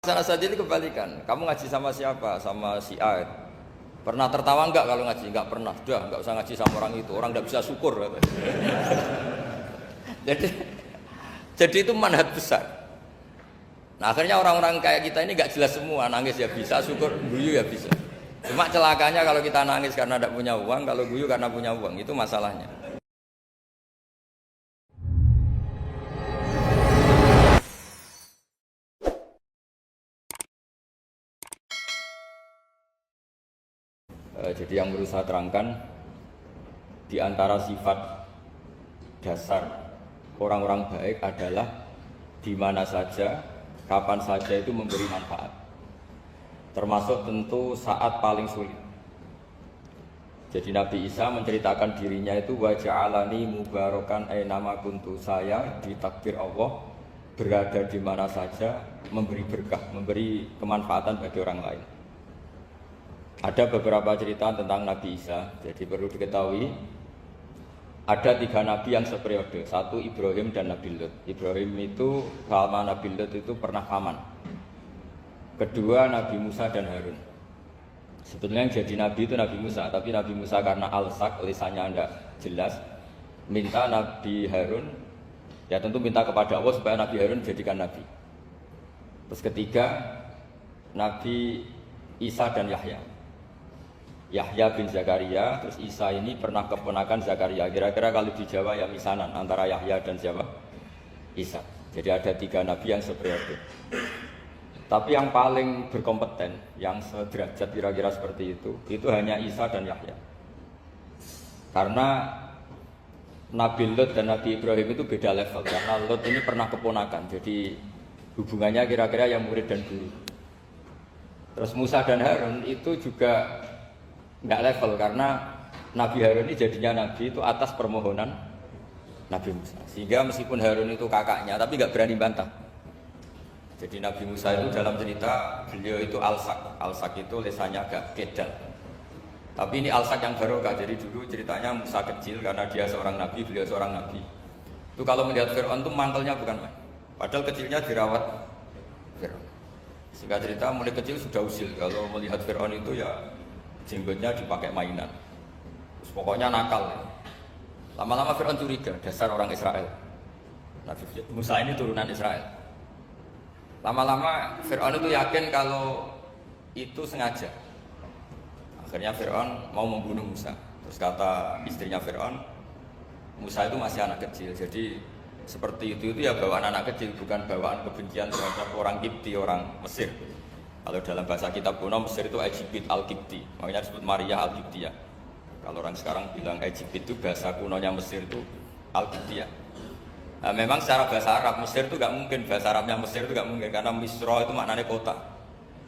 Sana saja ini kebalikan. Kamu ngaji sama siapa? Sama si A. Pernah tertawa enggak kalau ngaji? Enggak pernah. Sudah, enggak usah ngaji sama orang itu. Orang enggak bisa syukur. Jadi, jadi itu manhaj besar. Nah akhirnya orang-orang kayak kita ini enggak jelas semua. Nangis ya bisa, syukur, guyu ya bisa. Cuma celakanya kalau kita nangis karena tidak punya uang, kalau guyu karena punya uang, itu masalahnya. Jadi yang berusaha terangkan di antara sifat dasar orang-orang baik adalah di mana saja, kapan saja itu memberi manfaat. Termasuk tentu saat paling sulit. Jadi Nabi Isa menceritakan dirinya itu wa ja'alani mubarakan ainama kuntu, saya di takdir Allah berada di mana saja memberi berkah, memberi kemanfaatan bagi orang lain. Ada beberapa cerita tentang Nabi Isa. Jadi perlu diketahui ada 3 nabi yang seperiode. Satu Ibrahim dan Nabi Lut. Ibrahim itu sama Nabi Lut itu pernah paman. Kedua Nabi Musa dan Harun. Sebetulnya yang jadi nabi itu Nabi Musa, tapi Nabi Musa karena alsak lisannya tidak jelas, minta Nabi Harun, ya tentu minta kepada Allah supaya Nabi Harun dijadikan nabi. Terus ketiga Nabi Isa dan Yahya. Yahya bin Zakaria, terus Isa ini pernah keponakan Zakaria. Kira-kira kalau di Jawa ya misanan antara Yahya dan siapa? Isa. Jadi ada 3 nabi yang seperiode. Tapi yang paling berkompeten, yang sederajat kira-kira seperti itu hanya Isa dan Yahya. Karena Nabi Lut dan Nabi Ibrahim itu beda level. Karena Lut ini pernah keponakan, jadi hubungannya kira-kira yang murid dan guru. Terus Musa dan Harun itu juga nggak level, karena Nabi Harun ini jadinya nabi itu atas permohonan Nabi Musa. Sehingga meskipun Harun itu kakaknya, tapi nggak berani bantah. Jadi Nabi Musa itu dalam cerita beliau itu alsak. Alsak itu lesannya agak kedal. Tapi ini alsak yang barokah. Jadi dulu ceritanya Musa kecil karena dia seorang nabi, beliau seorang nabi. Itu kalau melihat Fir'aun itu mantelnya bukan main. Padahal kecilnya dirawat Fir'aun. Sehingga cerita mulai kecil sudah usil. Kalau melihat Fir'aun itu ya jenggotnya dipakai mainan. Terus pokoknya nakal. Lama-lama Fir'aun curiga, dasar orang Israel. Nabi Musa ini turunan Israel. Lama-lama Fir'aun itu yakin kalau itu sengaja. Akhirnya Fir'aun mau membunuh Musa. Terus kata istrinya Fir'aun, Musa itu masih anak kecil. Jadi seperti itu ya bawaan anak kecil, bukan bawaan kebencian terhadap orang Kipti, orang Mesir. Kalau dalam bahasa kitab kuno Mesir itu Egypt al-Kipti, makanya disebut Maria al-Kiptiyah. Kalau orang sekarang bilang Egypt itu bahasa kunonya Mesir itu al-Kiptiyah. Nah, memang secara bahasa Arab Mesir itu nggak mungkin, bahasa Arabnya Mesir itu nggak mungkin karena Misro itu maknanya kota.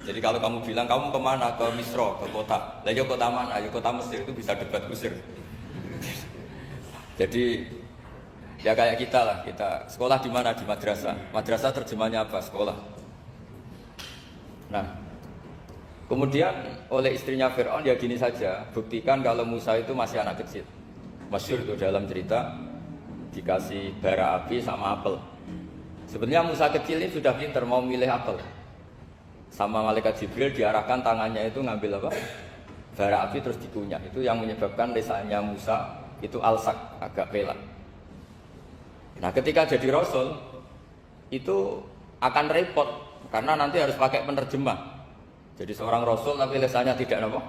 Jadi kalau kamu bilang kamu kemana, ke Misro, ke kota, lah ya kota mana? Ya kota Mesir, itu bisa debat kusir. Jadi ya kayak kita lah, kita sekolah di mana? Di madrasah. Madrasah terjemahnya apa? Sekolah. Nah, kemudian oleh istrinya Fir'aun ya gini saja, buktikan kalau Musa itu masih anak kecil. Masyhur itu dalam cerita dikasih bara api sama apel. Sebenarnya Musa kecil ini sudah pintar mau milih apel. Sama malaikat Jibril diarahkan tangannya itu ngambil apa? Bara api terus dikunyah. Itu yang menyebabkan lisannya Musa itu alsak, agak pelak. Nah, ketika jadi rasul itu akan repot karena nanti harus pakai penerjemah. Jadi seorang rasul tapi lisannya tidak apa?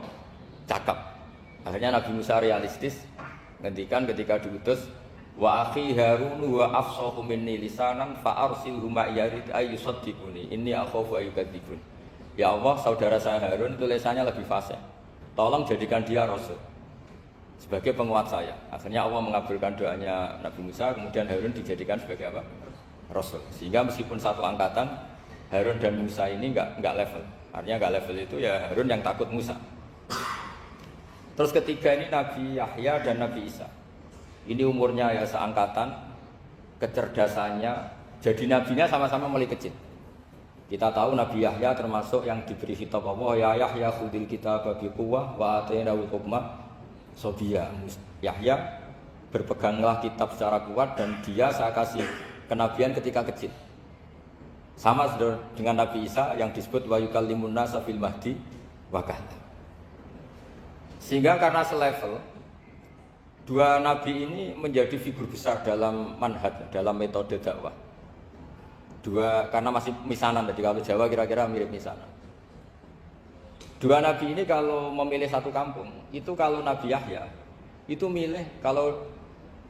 Cakap. Akhirnya Nabi Musa realistis ngendikan ketika diutus, wa akhi Harun wa afsahu minni lisanan fa arsilhu ma'yarid ayyusaddiquni inni akhafu ayyukadzibun. Ya Allah, saudara saya Harun itu lisannya lebih fasih. Tolong jadikan dia rasul sebagai penguat saya. Akhirnya Allah mengabulkan doanya Nabi Musa, kemudian Harun dijadikan sebagai apa? Rasul. Sehingga meskipun satu angkatan, Harun dan Musa ini enggak level. Artinya enggak level itu ya Harun yang takut Musa. Terus ketiga ini Nabi Yahya dan Nabi Isa. Ini umurnya ya seangkatan, kecerdasannya, jadi nabinya sama-sama mulai kecil. Kita tahu Nabi Yahya termasuk yang diberi kitab Allah, ya Yahya khudil kitab biquwwah wa atainahul hukma sobiyya. Yahya berpeganglah kitab secara kuat dan dia saya kasih kenabian ketika kecil. Sama dengan Nabi Isa yang disebut wa yukallimun nasa fil mahdi wa kahla. Sehingga karena selevel, dua nabi ini menjadi figur besar dalam manhaj, dalam metode dakwah. Dua, karena masih misanan, jadi kalau Jawa kira-kira mirip misanan. Dua nabi ini kalau memilih satu kampung, itu kalau Nabi Yahya itu milih kalau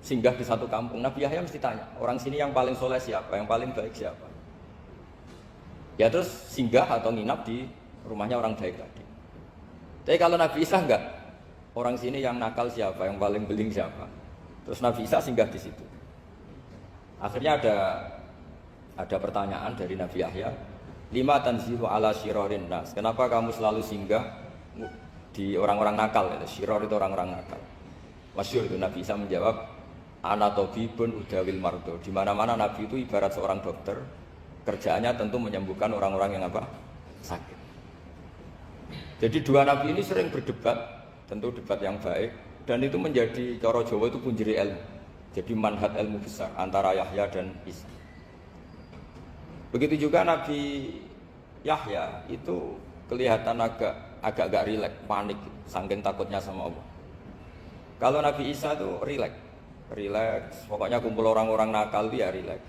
singgah di satu kampung, Nabi Yahya mesti tanya, orang sini yang paling soleh siapa, yang paling baik siapa. Ya terus singgah atau nginap di rumahnya orang baik tadi. Tapi kalau Nabi Isa enggak, orang sini yang nakal siapa, yang paling beling siapa. Terus Nabi Isa singgah di situ. Akhirnya ada pertanyaan dari Nabi Yahya, lima tanzilu ala syirorin nas. Kenapa kamu selalu singgah di orang-orang nakal? Syiror itu orang-orang nakal. Masyhur itu Nabi Isa menjawab, ana tabibun udawil mardo. Di mana-mana Nabi itu ibarat seorang dokter. Kerjaannya tentu menyembuhkan orang-orang yang apa? Sakit. Jadi dua nabi ini sering berdebat, tentu debat yang baik, dan itu menjadi cara Jawa itu punjeri ilmu. Jadi manhaj ilmu besar antara Yahya dan Isa. Begitu juga Nabi Yahya itu kelihatan agak rileks, panik, saking takutnya sama Allah. Kalau Nabi Isa itu rileks, pokoknya kumpul orang-orang nakal dia rileks.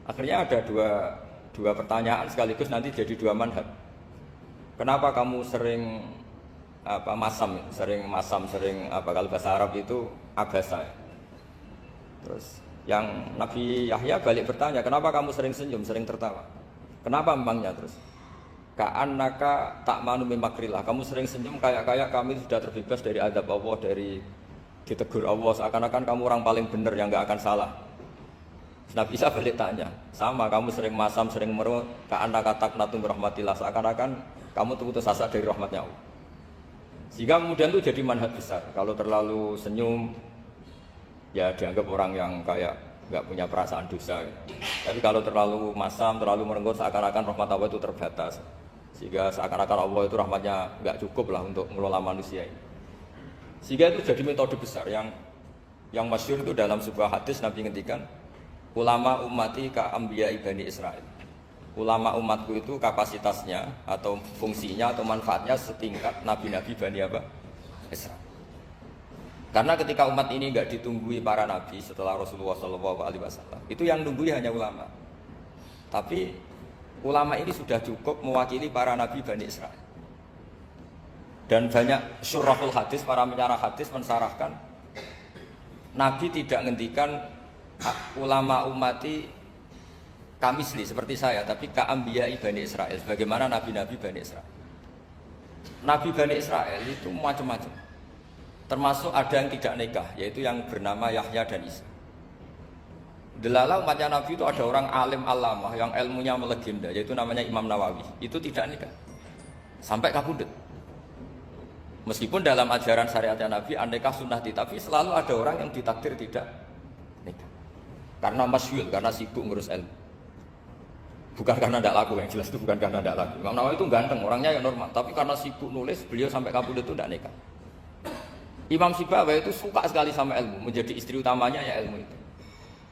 Akhirnya ada dua pertanyaan sekaligus nanti jadi dua manhaj. Kenapa kamu sering masam, kalau bahasa Arab itu abasa. Terus yang Nabi Yahya balik bertanya, kenapa kamu sering senyum, sering tertawa? Kenapa memangnya terus? Ka'annaka ta'manu min makrillah. Kamu sering senyum kayak kami sudah terbebas dari azab Allah, dari ditegur Allah, seakan-akan kamu orang paling benar yang enggak akan salah. Nabi Isa balik tanya, sama kamu sering masam, sering meru, ka'annaka taqnatu rahmatillah, seakan-akan kamu putus asa dari rahmatnya Allah. Sehingga kemudian itu jadi manhaj besar. Kalau terlalu senyum, ya dianggap orang yang kayak nggak punya perasaan dosa. Tapi kalau terlalu masam, terlalu merenggut, seakan-akan rahmat Allah itu terbatas. Sehingga seakan-akan Allah itu rahmatnya nggak cukup lah untuk mengelola manusia ini. Sehingga itu jadi metode besar yang masyhur itu dalam sebuah hadis Nabi ngendikan, ulama ummati ka ambiya ibani Israel. Ulama umatku itu kapasitasnya atau fungsinya atau manfaatnya setingkat nabi-nabi Bani Israel. Karena ketika umat ini enggak ditunggui para nabi setelah Rasulullah SAW, itu yang nunggui hanya ulama. Tapi ulama ini sudah cukup mewakili para nabi Bani Israel. Dan banyak syurahul hadis, para menyarah hadis mensarahkan, Nabi tidak ngendikan ulama umati kamisli seperti saya, tapi ka'ambiya Bani Israel, sebagaimana nabi-nabi Bani Israel. Nabi Bani Israel itu macam-macam, termasuk ada yang tidak nikah, yaitu yang bernama Yahya dan Isa. Delala umatnya Nabi itu ada orang alim alamah yang ilmunya melegenda, yaitu namanya Imam Nawawi, itu tidak nikah sampai kabudut. Meskipun dalam ajaran syariatnya Nabi an-nikah sunnati, tapi selalu ada orang yang ditakdir tidak nikah karena masyhur, karena sibuk ngurus ilmu. Bukan karena tidak laku, yang jelas itu bukan karena tidak laku. Imam Nawawi itu ganteng, orangnya yang normal, tapi karena sibuk nulis, beliau sampai kabudut itu tidak nikah. Imam Sibawai itu suka sekali sama ilmu, menjadi istri utamanya ya ilmu itu.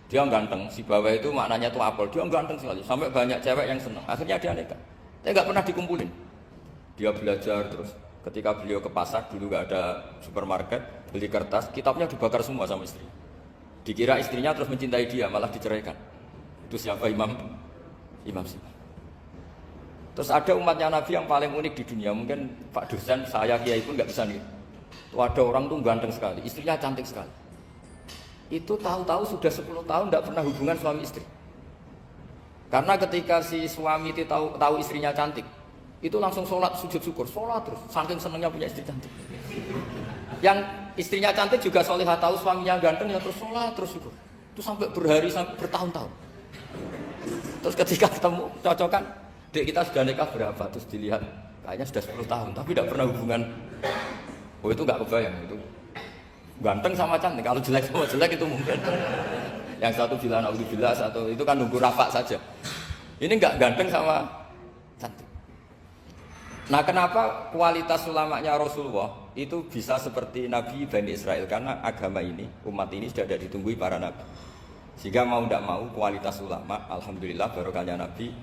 Dia ganteng, Sibawai itu maknanya itu apel, dia ganteng sekali, sampai banyak cewek yang senang. Akhirnya dia nikah. Dia nggak pernah dikumpulin. Dia belajar terus. Ketika beliau ke pasar, dulu nggak ada supermarket, beli kertas, kitabnya dibakar semua sama istri. Dikira istrinya terus mencintai dia, malah diceraikan. Itu siapa Imam Sibawai. Terus ada umatnya Nabi yang paling unik di dunia, mungkin Pak dosen, saya kiai pun nggak bisa nih. Tuh ada orang tuh ganteng sekali, istrinya cantik sekali. Itu tahu-tahu sudah 10 tahun tidak pernah hubungan suami istri. Karena ketika si suami itu tahu istrinya cantik, itu langsung sholat sujud syukur, sholat terus, saking senangnya punya istri cantik. Yang istrinya cantik juga solehah, tahu suaminya ganteng ya terus sholat terus syukur. Itu sampai berhari, sampai bertahun-tahun. Terus ketika ketemu cocokan, dek kita sudah nikah berapa? Terus dilihat, kayaknya sudah 10 tahun, tapi tidak pernah hubungan. Oh itu nggak kebayang, itu ganteng sama cantik. Kalau jelek sama jelek itu mungkin. Yang satu bilang naudzubillah, satu itu kan nunggu rafa saja. Ini nggak ganteng sama cantik. Nah kenapa kualitas ulamanya Rasulullah itu bisa seperti Nabi Bani Israel? Karena agama ini, umat ini sudah ada ditunggui para nabi. Sehingga mau tidak mau kualitas ulama, alhamdulillah barokahnya Nabi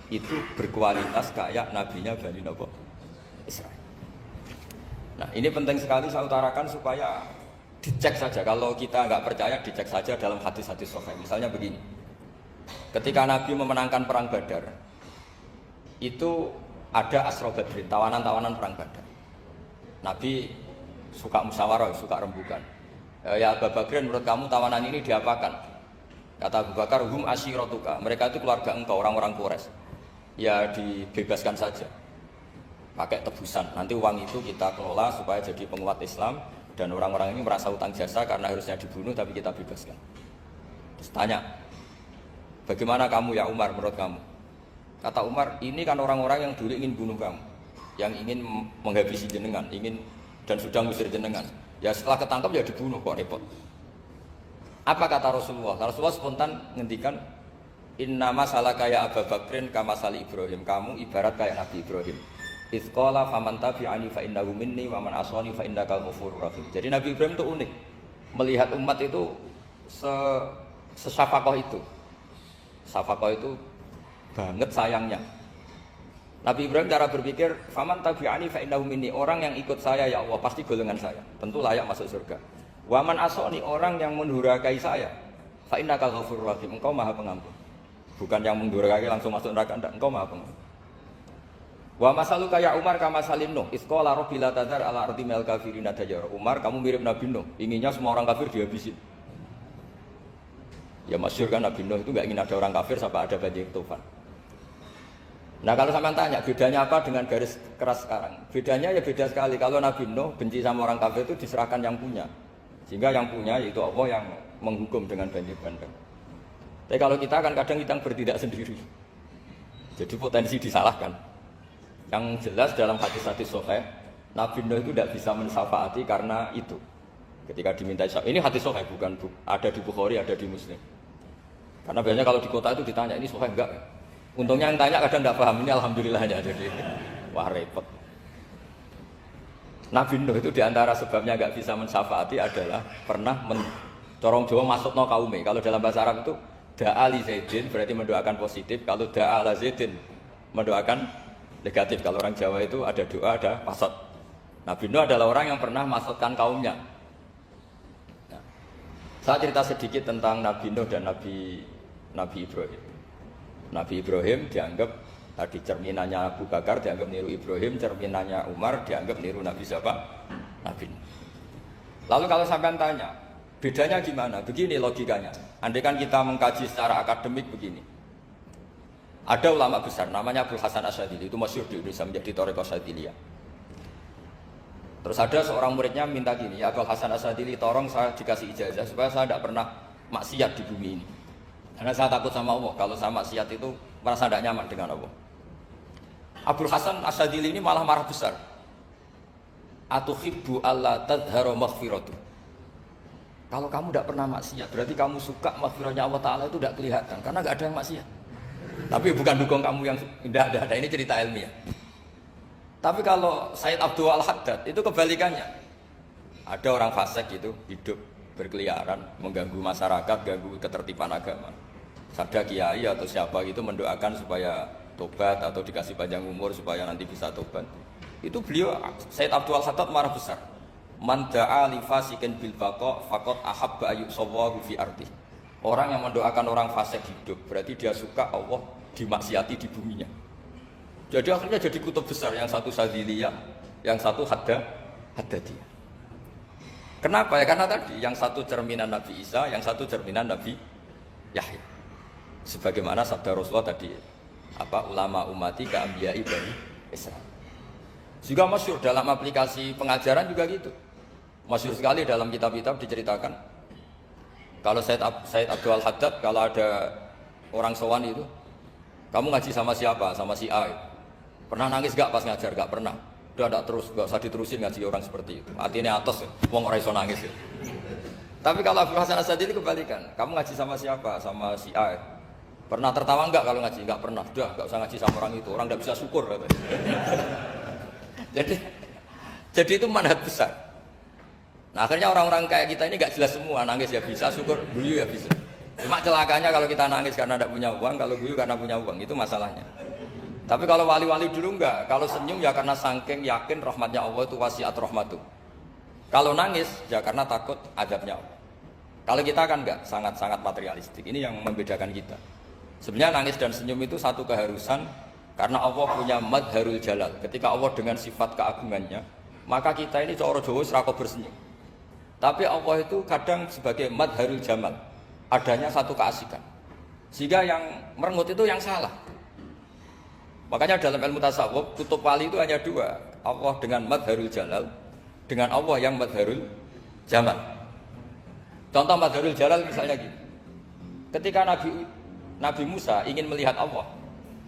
itu berkualitas kayak nabinya Bani Israil. Nah ini penting sekali saya utarakan supaya dicek saja. Kalau kita nggak percaya dicek saja dalam hadis-hadis sahih. Misalnya begini, ketika Nabi memenangkan perang Badar, itu ada Asra Badrin, tawanan-tawanan perang Badar. Nabi suka musyawarah, suka rembukan. Ya Abu Bakrin, menurut kamu tawanan ini diapakan? Kata Abu Bakar, hum asyiratuka. Mereka itu keluarga engkau, orang-orang Quraisy. Ya dibebaskan saja. Pakai tebusan. Nanti uang itu kita kelola supaya jadi penguat Islam. Dan orang-orang ini merasa utang jasa karena harusnya dibunuh, tapi kita bebaskan. Terus tanya, bagaimana kamu ya Umar, menurut kamu? Kata Umar, ini kan orang-orang yang dulu ingin bunuh kamu. Yang ingin menghabisi jenengan, ingin dan sudah ngusir jenengan. Ya setelah ketangkap ya dibunuh, kok repot. Apa kata Rasulullah? Rasulullah spontan ngendikan, inna masalah kayak Abu Bakrin kama sali Ibrahim. Kamu ibarat kayak Nabi Ibrahim. Izqala faman tabi'ani fa innahu minni wa man asani fa innaka ghafurur rahim. Jadi Nabi Ibrahim itu unik. Melihat umat itu sesyafakoh itu. Syafakoh itu banget sayangnya. Nabi Ibrahim cara berpikir, faman tabi'ani fa innahu minni. Orang yang ikut saya ya Allah pasti golongan saya. Tentu layak masuk surga. Waman asoni, orang yang mendurhakai saya, fa innaka ghafurur rahim, engkau maha pengampun. Bukan yang mendurhakai langsung masuk neraka, enggak, engkau maha pengampun. Wa masalu kayak Umar kama salim Nuh, isqala rabbi la tadzar ala ardi mal kafirina dajjal. Umar, kamu mirip Nabi Nuh, inginnya semua orang kafir dihabisin. Ya masyhur kan Nabi Nuh itu enggak ingin ada orang kafir sampai ada banjir tufan. Nah kalau sampean tanya bedanya apa dengan garis keras sekarang? Bedanya ya beda sekali. Kalau Nabi Nuh benci sama orang kafir itu diserahkan yang punya. Sehingga yang punya yaitu Allah yang menghukum dengan banjir bandang. Tapi kalau kita kan kadang kita bertindak sendiri. Jadi potensi disalahkan. Yang jelas dalam hadis-hadis sahih, Nabi Nuh itu tidak bisa mensyafaati karena itu. Ketika diminta syafaat, ini hadis sahih bukan ada di Bukhari, ada di Muslim. Karena biasanya kalau di kota itu ditanya ini sahih enggak? Untungnya yang tanya kadang tidak paham, ini alhamdulillahnya jadi wah repot. Nabi Nuh itu diantara sebabnya nggak bisa mensyafaati adalah pernah corong Jawa masuk no kaume. Kalau dalam bahasa Arab itu da'a li Zaidin berarti mendoakan positif. Kalau da'a la Zaidin mendoakan negatif. Kalau orang Jawa itu ada doa, ada pasot. Nabi Nuh adalah orang yang pernah masukkan kaumnya. Nah, saya cerita sedikit tentang Nabi Nuh dan Nabi Ibrahim. Nabi Ibrahim dianggap tadi cerminannya Abu Bakar dianggap niru Ibrahim, cerminannya Umar dianggap niru Nabi siapa? Nabi. Lalu kalau sampean tanya, bedanya gimana? Begini logikanya. Andai kan kita mengkaji secara akademik begini. Ada ulama besar namanya Abdul Hasan Asyadzili, itu masyhur di Indonesia menjadi Thariqah Asyadziliyah. Terus ada seorang muridnya minta gini, ya Abdul Hasan Asyadzili, tolong saya dikasih ijazah supaya saya tidak pernah maksiat di bumi ini. Karena saya takut sama Allah, kalau saya maksiat itu merasa tidak nyaman dengan Allah. Abdul Hasan Asyadzili ini malah marah besar. Atuhibbu alla tadhharu maghfiratu. Kalau kamu tidak pernah maksiat, berarti kamu suka maghfirahnya Allah Ta'ala itu tidak kelihatan, karena tidak ada yang maksiat. Tapi bukan dukung kamu yang tidak ada, ini cerita ilmiah. Tapi kalau Said Abdul Al-Haddad itu kebalikannya. Ada orang fasik itu hidup berkeliaran, mengganggu masyarakat, ganggu ketertiban agama. Ada kiai atau siapa gitu mendoakan supaya tobat atau dikasih panjang umur supaya nanti bisa tobat. Itu beliau Said Abdul Al-Haddad marah besar. Man da'a li fasikin bil baqa faqad ahabba ayyusawwahu fi ardi. Orang yang mendoakan orang fasik hidup berarti dia suka Allah dimaksiati di buminya. Jadi akhirnya jadi kutub besar, yang satu Syadziliyah, yang satu Haddadiyah. Kenapa ya? Karena tadi yang satu cerminan Nabi Isa, yang satu cerminan Nabi Yahya. Sebagaimana sabda Rasulullah tadi, apa ulama umati ka anbiya'i bani Israil. Juga masyhur dalam aplikasi pengajaran juga gitu. Masyhur sekali dalam kitab-kitab diceritakan. Kalau Said Abdul Haddad, kalau ada orang sowan itu, kamu ngaji sama siapa? Sama si A. Pernah nangis gak pas ngajar? Gak pernah. Udah gak terus, gak usah diterusin ngaji orang seperti itu. Artinya atas ya, wong ora iso nangis ya. Tapi kalau Abdul Hasan Asyadzili kebalikan. Kamu ngaji sama siapa? Sama si A. Pernah tertawa enggak kalau ngaji? Enggak pernah. Udah, enggak usah ngaji sama orang itu. Orang enggak bisa syukur katanya. Jadi itu manhaj besar. Nah, akhirnya orang-orang kayak kita ini enggak jelas semua. Nangis ya bisa, syukur guyu ya bisa. Cuma celakanya kalau kita nangis karena enggak punya uang, kalau guyu karena punya uang, itu masalahnya. Tapi kalau wali-wali dulu enggak. Kalau senyum ya karena saking yakin rahmatnya Allah itu wasiat rahmatu. Kalau nangis ya karena takut azabnya Allah. Kalau kita kan enggak, sangat-sangat materialistik. Ini yang membedakan kita. Sebenarnya nangis dan senyum itu satu keharusan karena Allah punya madharul jalal. Ketika Allah dengan sifat keagungannya, maka kita ini cara Jawa serako bersenyum. Tapi Allah itu kadang sebagai madharul jamal. Adanya satu keasikan. Sehingga yang merengut itu yang salah. Makanya dalam ilmu tasawuf, kutub wali itu hanya dua. Allah dengan madharul jalal, dengan Allah yang madharul jamal. Contoh madharul jalal misalnya gini. Ketika Nabi Musa ingin melihat Allah,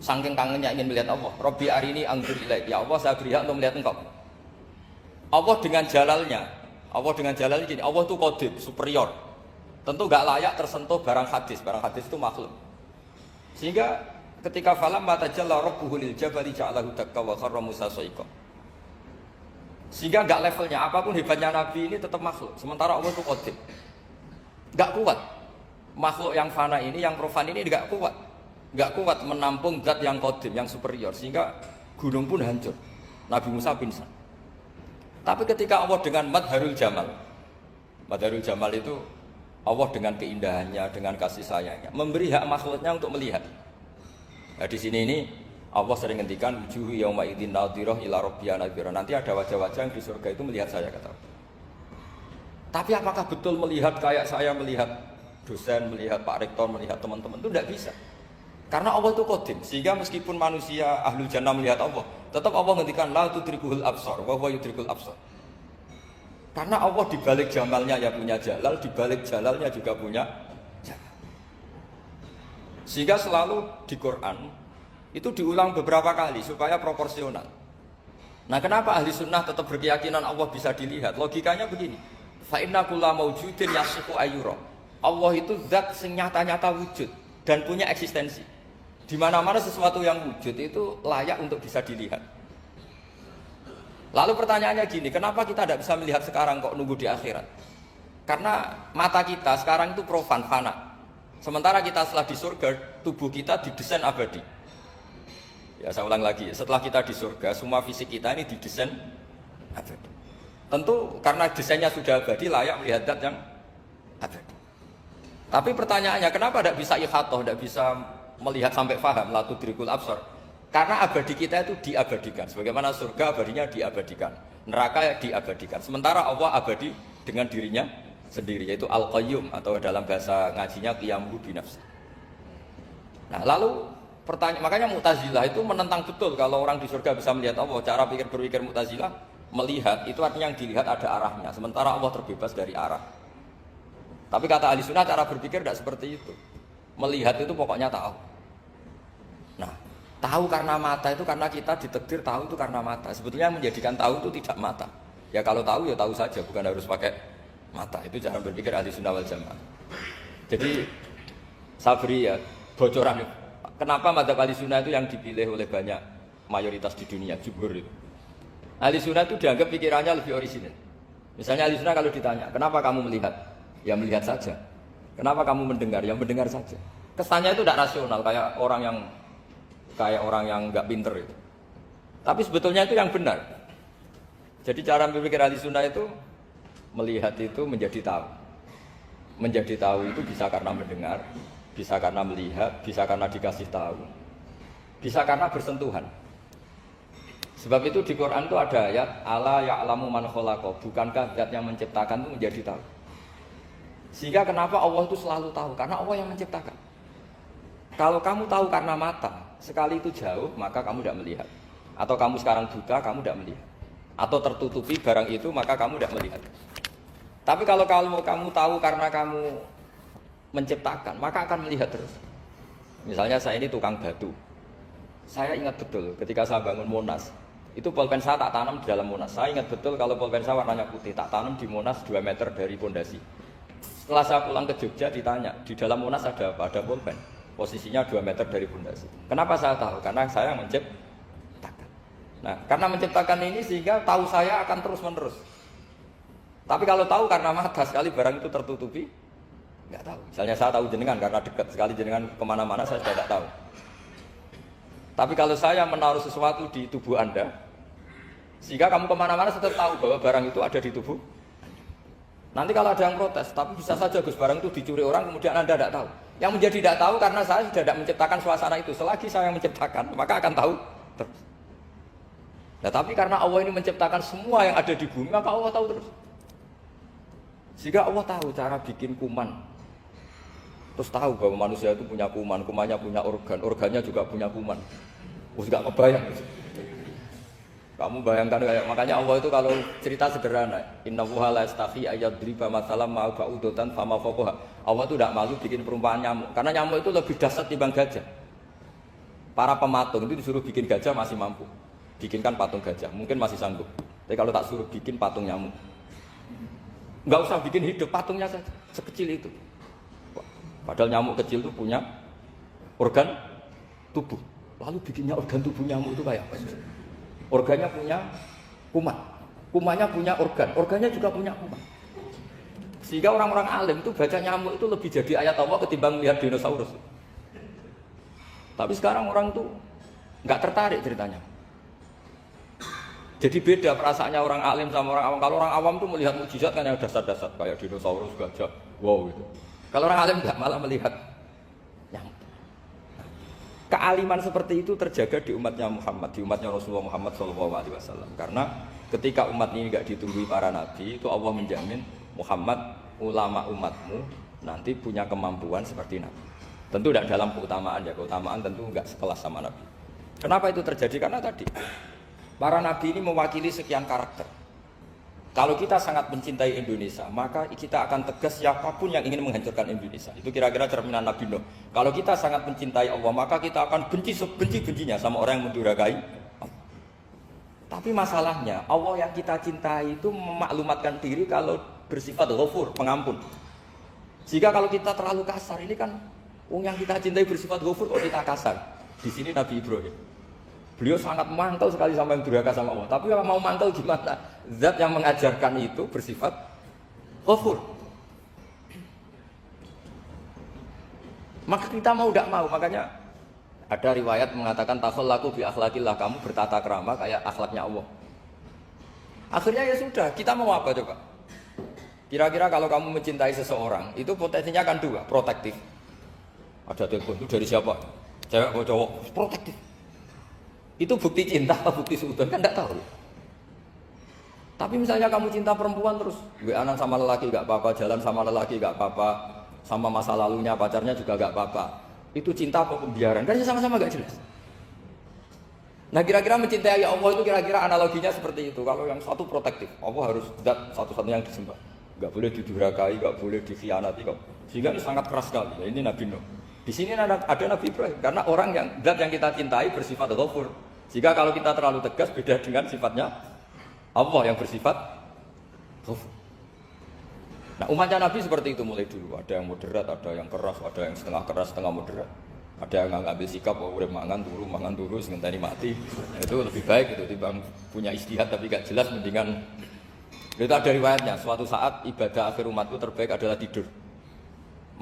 saking kangennya ingin melihat Allah, Rabbi arini anzur ilaik, ya Allah saya beri hak untuk melihat engkau. Allah dengan jalalnya gini, Allah itu qadim, superior. Tentu gak layak tersentuh barang hadis itu makhluk. Sehingga ketika falam matajalla rabbuhu lil jabali ja'alahu dakka wa kharra Musa sa'iqa. Sehingga enggak levelnya apapun hebatnya Nabi ini tetap makhluk. Sementara Allah itu qadim. Enggak kuat. Makhluk yang fana ini, yang profan ini enggak kuat. Enggak kuat menampung zat yang qadim, yang superior sehingga gunung pun hancur. Nabi Musa pingsan. Tapi ketika Allah dengan madharul jamal itu Allah dengan keindahannya, dengan kasih sayangnya memberi hak makhluknya untuk melihat. Nah, di sini ini Allah sering ngendikan wujuhu yauma idzin nadhirah ila rabbiha nadhirah. Nanti ada wajah-wajah yang di surga itu melihat saya kata. Tapi apakah betul melihat kayak saya melihat dosen, melihat Pak Rektor, melihat teman-teman itu tidak bisa. Karena Allah itu qadim, sehingga meskipun manusia ahlul jannah melihat Allah, tetap Allah ngendikan la tudrikuhul absar wa huwa yudrikul absar. Karena Allah di balik jamalnya ya punya jalal, di balik jalalnya juga punya jalal. Sehingga selalu di Quran itu diulang beberapa kali supaya proporsional. Nah, kenapa ahli sunnah tetap berkeyakinan Allah bisa dilihat? Logikanya begini. Fa inna kulla maujudin yasifu ayyura. Allah itu zat sing nyata-nyata wujud dan punya eksistensi. Di mana-mana sesuatu yang wujud itu layak untuk bisa dilihat. Lalu pertanyaannya gini, kenapa kita tidak bisa melihat sekarang kok nunggu di akhirat? Karena mata kita sekarang itu profan, fana. Sementara kita setelah di surga, tubuh kita didesain abadi. Ya saya ulang lagi, setelah kita di surga, semua fisik kita ini didesain abadi. Tentu karena desainnya sudah abadi, layak melihat zat yang abadi. Tapi pertanyaannya, kenapa tidak bisa ikhatoh, tidak bisa melihat sampai faham, la tudrikul absar? Karena abadi kita itu diabadikan. Sebagaimana surga abadinya diabadikan, neraka diabadikan. Sementara Allah abadi dengan dirinya sendiri, yaitu Al-Qayyum atau dalam bahasa ngajinya Qiyamuhu binafsi. Nah, lalu makanya Mu'tazilah itu menentang betul kalau orang di surga bisa melihat Allah. Cara berpikir Mu'tazilah, melihat itu artinya yang dilihat ada arahnya, sementara Allah terbebas dari arah. Tapi kata ahli sunnah cara berpikir tidak seperti itu. Melihat itu pokoknya tahu. Nah, tahu karena mata itu karena kita ditakdir tahu itu karena mata. Sebetulnya menjadikan tahu itu tidak mata. Ya kalau tahu ya tahu saja, bukan harus pakai mata. Itu cara berpikir ahli sunnah wal jamaah. Jadi sabri ya bocoran. Kenapa madzhab ahli sunnah itu yang dipilih oleh banyak mayoritas di dunia, jumhur itu. Ahli sunnah itu dianggap pikirannya lebih orisinal. Misalnya ahli sunnah kalau ditanya, kenapa kamu melihat? Ya melihat saja. Kenapa kamu mendengar? Ya mendengar saja. Kesannya itu tidak rasional, kayak orang yang nggak pinter itu. Tapi sebetulnya itu yang benar. Jadi cara berpikir ahli sunnah itu melihat itu menjadi tahu. Menjadi tahu itu bisa karena mendengar, bisa karena melihat, bisa karena dikasih tahu, bisa karena bersentuhan. Sebab itu di Quran itu ada ayat ala ya'lamu man khalaqa, bukankah zat yang menciptakan itu menjadi tahu. Sehingga kenapa Allah itu selalu tahu? Karena Allah yang menciptakan. Kalau kamu tahu karena mata, sekali itu jauh, maka kamu tidak melihat. Atau kamu sekarang buta, kamu tidak melihat. Atau tertutupi barang itu, maka kamu tidak melihat. Tapi kalau kamu tahu karena kamu menciptakan, maka akan melihat terus. Misalnya saya ini tukang batu. Saya ingat betul ketika saya bangun Monas, itu pulpen saya tak tanam di dalam Monas. Saya ingat betul kalau pulpen saya warnanya putih, tak tanam di Monas 2 meter dari pondasi. Setelah saya pulang ke Jogja ditanya, di dalam Monas ada apa? Ada pulpen. Posisinya 2 meter dari pondasi. Kenapa saya tahu? Karena saya menciptakan. Nah, karena menciptakan ini sehingga tahu saya akan terus menerus. Tapi kalau tahu karena mata, sekali barang itu tertutupi, nggak tahu. Misalnya saya tahu jenengan karena dekat sekali jenengan kemana-mana saya sudah tidak tahu. Tapi kalau saya menaruh sesuatu di tubuh Anda, sehingga kamu kemana-mana tetap tahu bahwa barang itu ada di tubuh. Nanti kalau ada yang protes, tapi bisa saja Gus barang itu dicuri orang kemudian Anda tidak tahu. Yang menjadi tidak tahu karena saya sudah tidak menciptakan suasana itu. Selagi saya yang menciptakan, maka akan tahu terus. Nah tapi karena Allah ini menciptakan semua yang ada di bumi, maka Allah tahu terus. Sehingga Allah tahu cara bikin kuman. Terus tahu bahwa manusia itu punya kuman, kumannya punya organ, organnya juga punya kuman. Nggak kebayang. Kamu bayangkan kayak makanya Allah itu kalau cerita sederhana, innallaha la yastahi ayyadriba mathalan ma ba'udatan fama fawqaha. Allah itu tidak malu bikin perumpamaan nyamuk, karena nyamuk itu lebih dahsyat dibanding gajah. Para pematung itu disuruh bikin gajah masih mampu. Bikinkan patung gajah, mungkin masih sanggup. Tapi kalau tak suruh bikin patung nyamuk, nggak usah bikin hidup, patungnya saja sekecil itu. Padahal nyamuk kecil itu punya organ tubuh. Lalu bikinnya organ tubuh nyamuk itu kayak apa? Organnya punya kuman, kumannya punya organ, organnya juga punya kuman. Sehingga orang-orang alim itu baca nyamuk itu lebih jadi ayat Allah ketimbang melihat dinosaurus. Tapi sekarang orang itu nggak tertarik ceritanya. Jadi beda perasaannya orang alim sama orang awam. Kalau orang awam tuh melihat mukjizat kan yang dasar-dasar kayak dinosaurus, gajah, wow gitu. Kalau orang alim nggak, malah melihat nyamuk. Kealiman seperti itu terjaga di umatnya Muhammad, di umatnya Rasulullah Muhammad SAW. Karena ketika umat ini nggak ditunggui para nabi, itu Allah menjamin Muhammad, ulama umatmu nanti punya kemampuan seperti nabi. Tentu tidak dalam keutamaan ya, keutamaan tentu nggak sekelas sama nabi. Kenapa itu terjadi? Karena tadi para nabi ini mewakili sekian karakter. Kalau kita sangat mencintai Indonesia, maka kita akan tegas siapapun yang ingin menghancurkan Indonesia. Itu kira-kira cerminan Nabi Nuh. Kalau kita sangat mencintai Allah, maka kita akan benci sebenci-bencinya sama orang yang mendurhakai Allah. Tapi masalahnya, Allah yang kita cintai itu memaklumatkan diri kalau bersifat ghafur, pengampun. Jika kalau kita terlalu kasar, ini kan yang kita cintai bersifat ghafur, kok kita kasar. Di sini Nabi Ibrahim. Beliau sangat mantau sekali sama yang durhaka sama Allah. Tapi kalau mau mantau gimana? Zat yang mengajarkan itu bersifat ghafur. Maka kita mau tidak mau, makanya ada riwayat mengatakan takhallaku bi akhlaqillah, kamu bertata krama kayak akhlaknya Allah. Akhirnya ya sudah, kita mau apa coba? Kira-kira kalau kamu mencintai seseorang, itu potensinya kan dua, protektif. Ada telepon itu dari siapa? Cewek atau cowok? Protektif. Itu bukti cinta atau bukti suudon kan tidak tahu. Tapi misalnya kamu cinta perempuan terus anak sama lelaki gak apa-apa, jalan sama lelaki gak apa-apa, sama masa lalunya pacarnya juga gak apa-apa. Itu cinta apa pembiaran? Kan sama-sama gak jelas. Nah kira-kira mencintai Allah itu kira-kira analoginya seperti itu. Kalau yang satu protektif, Allah harus zat satu-satunya yang disembah. Gak boleh didurhakai, gak boleh dikhianati. Sehingga ini sangat keras sekali. Ini Nabi Nuh. Di sini ada Nabi Ibrahim karena orang yang zat yang kita cintai bersifat ghafur. Jika kalau kita terlalu tegas beda dengan sifatnya Allah yang bersifat ghafur. Nah umatnya Nabi seperti itu mulai dulu. Ada yang moderat, ada yang keras, ada yang setengah keras, setengah moderat. Ada yang ngambil sikap, udah mangan turu, sementara mati. Nah, itu lebih baik itu timbang punya istihad tapi gak jelas mendingan. Itu ada riwayatnya. Suatu saat ibadah akhir umatku terbaik adalah tidur.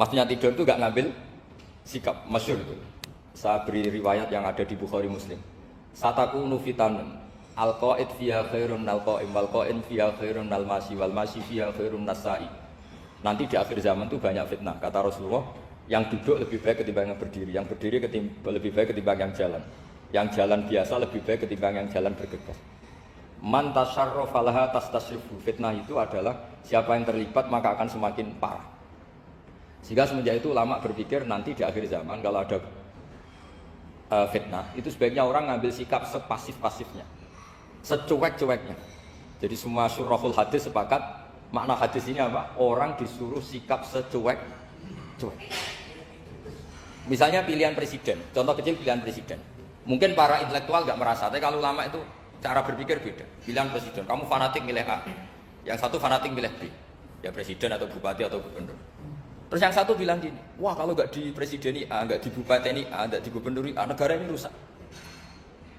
Maksudnya tidur itu gak ngambil sikap, masyhur itu. Saya beri riwayat yang ada di Bukhari Muslim. Satakunu fitanun al-qa'id fiha khairun al-qa'im wal-qa'in fiha khairun al-masyi wal-masyi fiha khairun nas-sa'i. Nanti di akhir zaman itu banyak fitnah, kata Rasulullah. Yang duduk lebih baik ketimbang yang berdiri, yang berdiri lebih baik ketimbang yang jalan, yang jalan biasa lebih baik ketimbang yang jalan bergegas. Man tasyarrafa laha tastasrifu. Fitnah itu adalah siapa yang terlibat maka akan semakin parah. Sehingga semenjak itu ulama berpikir nanti di akhir zaman kalau ada fitnah, itu sebaiknya orang ngambil sikap sepasif-pasifnya, secuek-cueknya. Jadi semua syurahul hadis sepakat makna hadis ini apa? Orang disuruh sikap secuek-cuek. Misalnya pilihan presiden, contoh kecil pilihan presiden. Mungkin para intelektual nggak merasa, tapi kalau ulama itu cara berpikir beda. Pilihan presiden, kamu fanatik milih A, yang satu fanatik milih B, ya presiden atau bupati atau gubernur. Terus yang satu bilang gini, wah kalau nggak di presiden A, nggak di bupati A, nggak di gubernur A, negara ini rusak.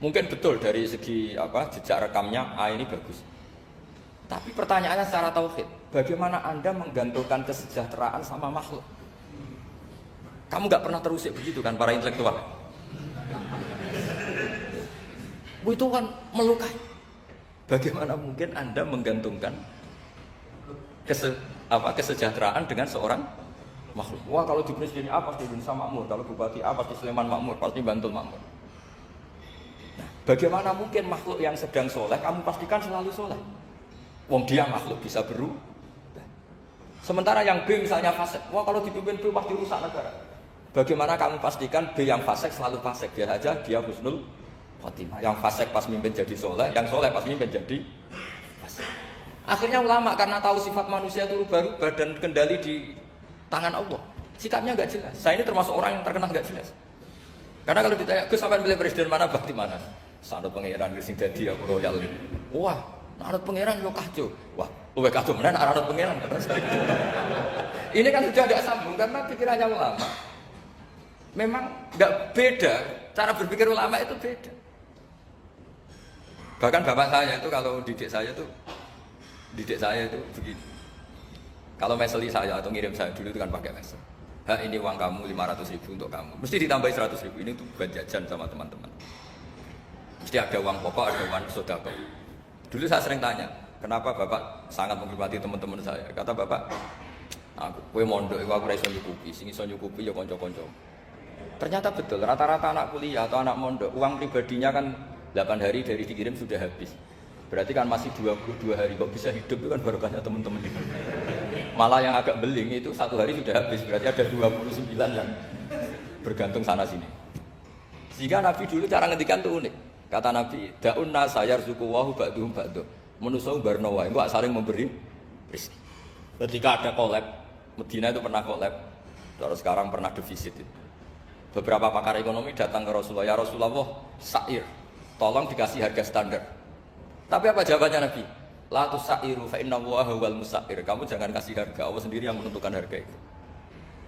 Mungkin betul dari segi jejak rekamnya A ini bagus. Tapi pertanyaannya secara tauhid, bagaimana Anda menggantungkan kesejahteraan sama makhluk? Kamu nggak pernah terusik begitu kan para intelektual? Itu kan melukai. Bagaimana mungkin Anda menggantungkan kesejahteraan dengan seorang makhluk? Wah, kalau di presiden A pasti Indonesia makmur, kalau bupati A pasti Sleman makmur, pasti Bantul makmur. Nah, bagaimana mungkin makhluk yang sedang soleh kamu pastikan selalu soleh? Wong dia makhluk bisa berubah. Sementara yang B misalnya fasik, wah kalau dipimpin B pasti rusak negara. Bagaimana kamu pastikan B yang fasik selalu fasik? Dia saja dia husnul khotimah. Yang fasik pas mimpin jadi soleh, yang soleh pas mimpin jadi fasik. Akhirnya ulama karena tahu sifat manusia itu rubah-rubah dan kendali di tangan Allah, sikapnya nggak jelas. Saya ini termasuk orang yang terkenal nggak jelas. Karena kalau ditanya, Gus sampai pilih presiden mana, bakti mana? Sanad pangeran sing dadi aku royal. Wah, anut pangeran yo kacau. Wah, luwih kacau menan anut pangeran. Ini kan sudah tidak sambung karena pikirannya ulama. Memang nggak beda, cara berpikir ulama itu beda. Bahkan bapak saya itu kalau didik saya itu begini. Kalau meseli saya atau ngirim saya dulu itu kan pakai mesel. Ini uang kamu 500.000 untuk kamu. Mesti ditambahi 100.000. Ini tuh buat jajan sama teman-teman. Mesti ada uang pokok, ada uang sodako. Dulu saya sering tanya, kenapa bapak sangat menghormati teman-teman saya? Kata bapak, kue mondok, aku raiso nyukupi, sing iso nyukupi ya konco-konco. Ternyata betul, rata-rata anak kuliah atau anak mondok, uang pribadinya kan 8 hari dari dikirim sudah habis. Berarti kan masih 22 hari, kok bisa hidup itu kan barokahnya teman-teman. Malah yang agak beling itu 1 hari sudah habis, berarti ada 29 yang bergantung sana sini. Sehingga Nabi dulu cara ngendikan tuh unik. Kata Nabi, da'un nasa yarzuquwahu ba'duhum ba'du. Manusa barno wae, engko saling memberi rezeki. Ketika ada collab, Medina itu pernah collab, terus sekarang pernah defisit itu. Beberapa pakar ekonomi datang ke Rasulullah, ya Rasulullah, sa'ir, tolong dikasih harga standar. Tapi apa jawabannya Nabi? La tusairu fa inna Allaha wal musair. Kamu jangan kasih harga, Allah sendiri yang menentukan harga itu.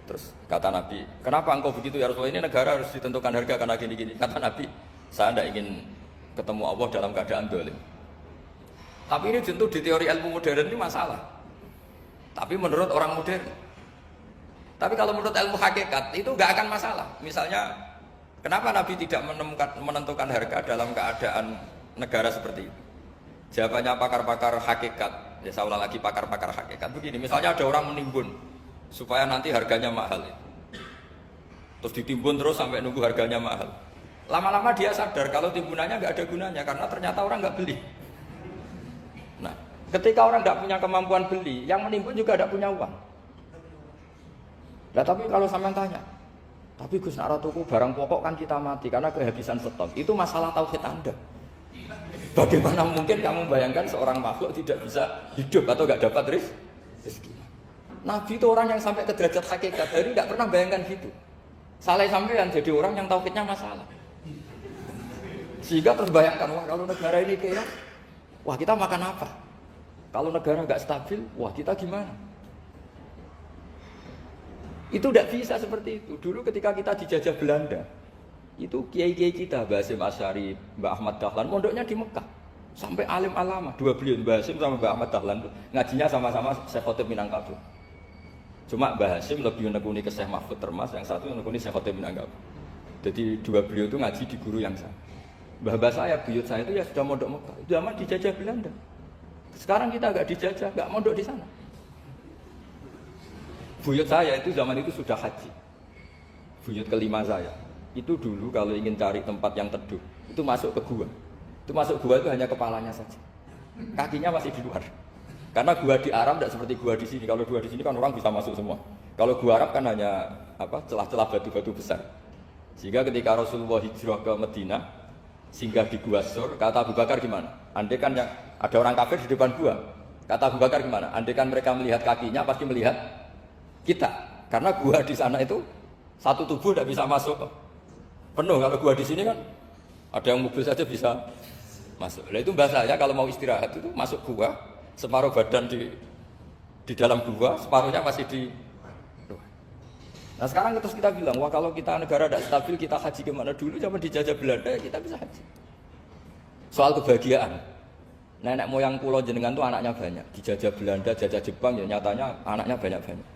Terus kata Nabi, kenapa engkau begitu ya Rasulullah? Ini negara harus ditentukan harga karena gini-gini. Kata Nabi, saya tidak ingin ketemu Allah dalam keadaan dolim. Tapi ini tentu di teori ilmu modern ini masalah. Tapi menurut orang modern. Tapi kalau menurut ilmu hakikat itu nggak akan masalah. Misalnya, kenapa Nabi tidak menentukan harga dalam keadaan negara seperti itu? Jawabannya pakar-pakar hakikat, ya saya ulang lagi pakar-pakar hakikat begini, misalnya ada orang menimbun supaya nanti harganya mahal, terus ditimbun terus sampai nunggu harganya mahal. Lama-lama dia sadar kalau timbunannya nggak ada gunanya karena ternyata orang nggak beli. Nah, ketika orang nggak punya kemampuan beli, yang menimbun juga nggak punya uang. Nah, tapi kalau sampean tanya, tapi Gus nak tuku barang pokok kan kita mati karena kehabisan stok, itu masalah tauhid Anda. Bagaimana mungkin kamu bayangkan seorang makhluk tidak bisa hidup atau nggak dapat rezeki? Nabi itu orang yang sampai ke derajat hakikat, jadi nggak pernah bayangkan gitu. Saleh sampean jadi orang yang tauhidnya masalah. Sehingga terus bayangkan, wah kalau negara ini kayak, wah kita makan apa? Kalau negara nggak stabil, wah kita gimana? Itu tidak bisa seperti itu. Dulu ketika kita dijajah Belanda, itu kiai-kiai kita, Mbah Hasyim Asy'ari, Mbah Ahmad Dahlan, mondoknya di Mekah. Sampai alim alama, 2 beliau, Mbah Hasyim sama Mbah Ahmad Dahlan, ngajinya sama-sama Syekh Khotib Minangkabau. Cuma Mbah Hasyim lebih menekuni ke Syekh Mahfud Termas, yang satu menekuni Syekh Khotib Minangkabau. Jadi 2 beliau itu ngaji di guru yang sama. Mbah saya, buyut saya itu ya sudah mondok Mekah, itu zaman dijajah Belanda. Sekarang kita agak dijajah, nggak mondok di sana. Buyut saya itu zaman itu sudah haji. Buyut kelima saya. Itu dulu kalau ingin cari tempat yang teduh, itu masuk ke gua. Itu masuk gua itu hanya kepalanya saja. Kakinya masih di luar. Karena gua di Arab tidak seperti gua di sini. Kalau gua di sini kan orang bisa masuk semua. Kalau gua Arab kan hanya celah-celah batu-batu besar. Sehingga ketika Rasulullah hijrah ke Medina, singgah di Gua Sur, kata Abu Bakar gimana? Andai kan yang ada orang kafir di depan gua. Kata Abu Bakar gimana? Andai kan mereka melihat kakinya pasti melihat kita. Karena gua di sana itu satu tubuh tidak bisa masuk. Penuh, kalau gua di sini kan ada yang mobil saja bisa masuk. Nah itu bahasanya kalau mau istirahat itu masuk gua, separuh badan di dalam gua, separuhnya masih di luar. Nah sekarang terus kita bilang, wah kalau kita negara tidak stabil kita haji kemana dulu? Zaman dijajah Belanda kita bisa haji. Soal kebahagiaan, nenek moyang pulau jenengan tuh anaknya banyak, dijajah Belanda, jajah Jepang ya nyatanya anaknya banyak-banyak.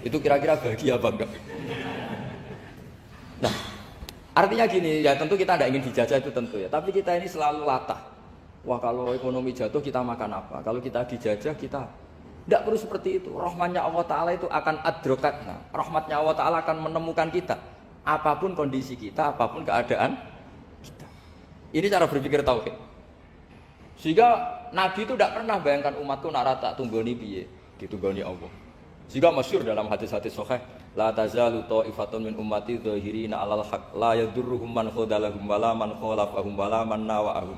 Itu kira-kira bahagia apa enggak? Nah, Artinya gini, ya tentu kita tidak ingin dijajah itu tentu ya. Tapi kita ini selalu latah. Wah kalau ekonomi jatuh kita makan apa? Kalau kita dijajah kita tidak perlu seperti itu. Rahmatnya Allah Ta'ala itu akan adrokatna. Rahmatnya Allah Ta'ala akan menemukan kita. Apapun kondisi kita, apapun keadaan kita. Ini cara berpikir tauhid. Sehingga Nabi itu tidak pernah bayangkan umatku nak tak tunggoni piye, ditunggoni Allah. Sehingga masyhur dalam hadis-hadis sahih, la tazalu ta'ifatun min ummati dzahirina 'alal haq la yadurruhum man khadalahum wala man khalafahum wala man nawa'ahum.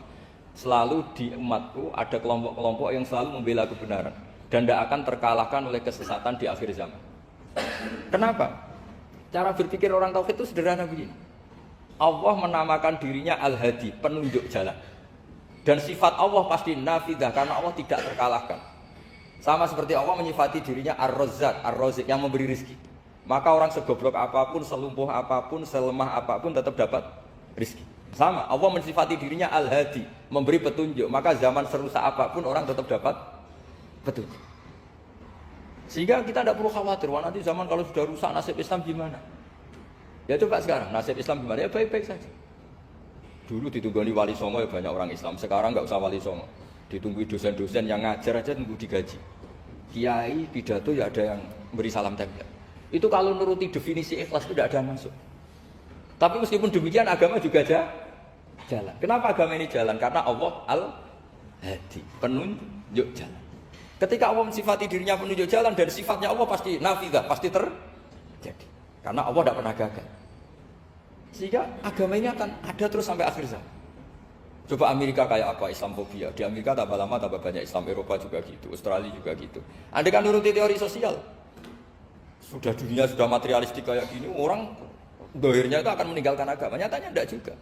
Selalu di umatku ada kelompok-kelompok yang selalu membela kebenaran dan tidak akan terkalahkan oleh kesesatan di akhir zaman. Kenapa? Cara berpikir orang tauhid itu sederhana begini. Allah menamakan dirinya Al-Hadi, penunjuk jalan. Dan sifat Allah pasti nafidah karena Allah tidak terkalahkan. Sama seperti Allah menyifati dirinya Ar-Razzaq, Ar-Razik yang memberi rezeki. Maka orang segoblok apapun, selumpuh apapun, selemah apapun tetap dapat rezeki. Sama, Allah mensifati dirinya Al-Hadi, memberi petunjuk. Maka zaman serusak apapun orang tetap dapat petunjuk. Sehingga kita tidak perlu khawatir, wah nanti zaman kalau sudah rusak nasib Islam gimana? Ya coba sekarang, nasib Islam gimana? Ya baik-baik saja. Dulu ditunggoni wali songo ya banyak orang Islam, sekarang nggak usah wali songo. Ditunggu dosen-dosen yang ngajar aja tunggu digaji. Kiai pidato ya ada yang beri salam tempel. Itu kalau nuruti definisi ikhlas itu tidak ada masuk. Tapi meskipun demikian agama juga jalan. Kenapa agama ini jalan? Karena Allah Al-Hadi, penunjuk jalan. Ketika Allah mensifati dirinya penunjuk jalan dan sifatnya Allah pasti nafidah, pasti terjadi. Karena Allah tidak pernah gagal. Sehingga agama ini akan ada terus sampai akhir zaman. Coba Amerika kayak apa Islamofobia? Di Amerika tambah lama tambah banyak Islam, Eropa juga gitu, Australia juga gitu. Andai kan nuruti teori sosial, sudah dunia sudah materialistik kayak gini, orang dohirnya itu akan meninggalkan agama. Nyatanya tidak juga.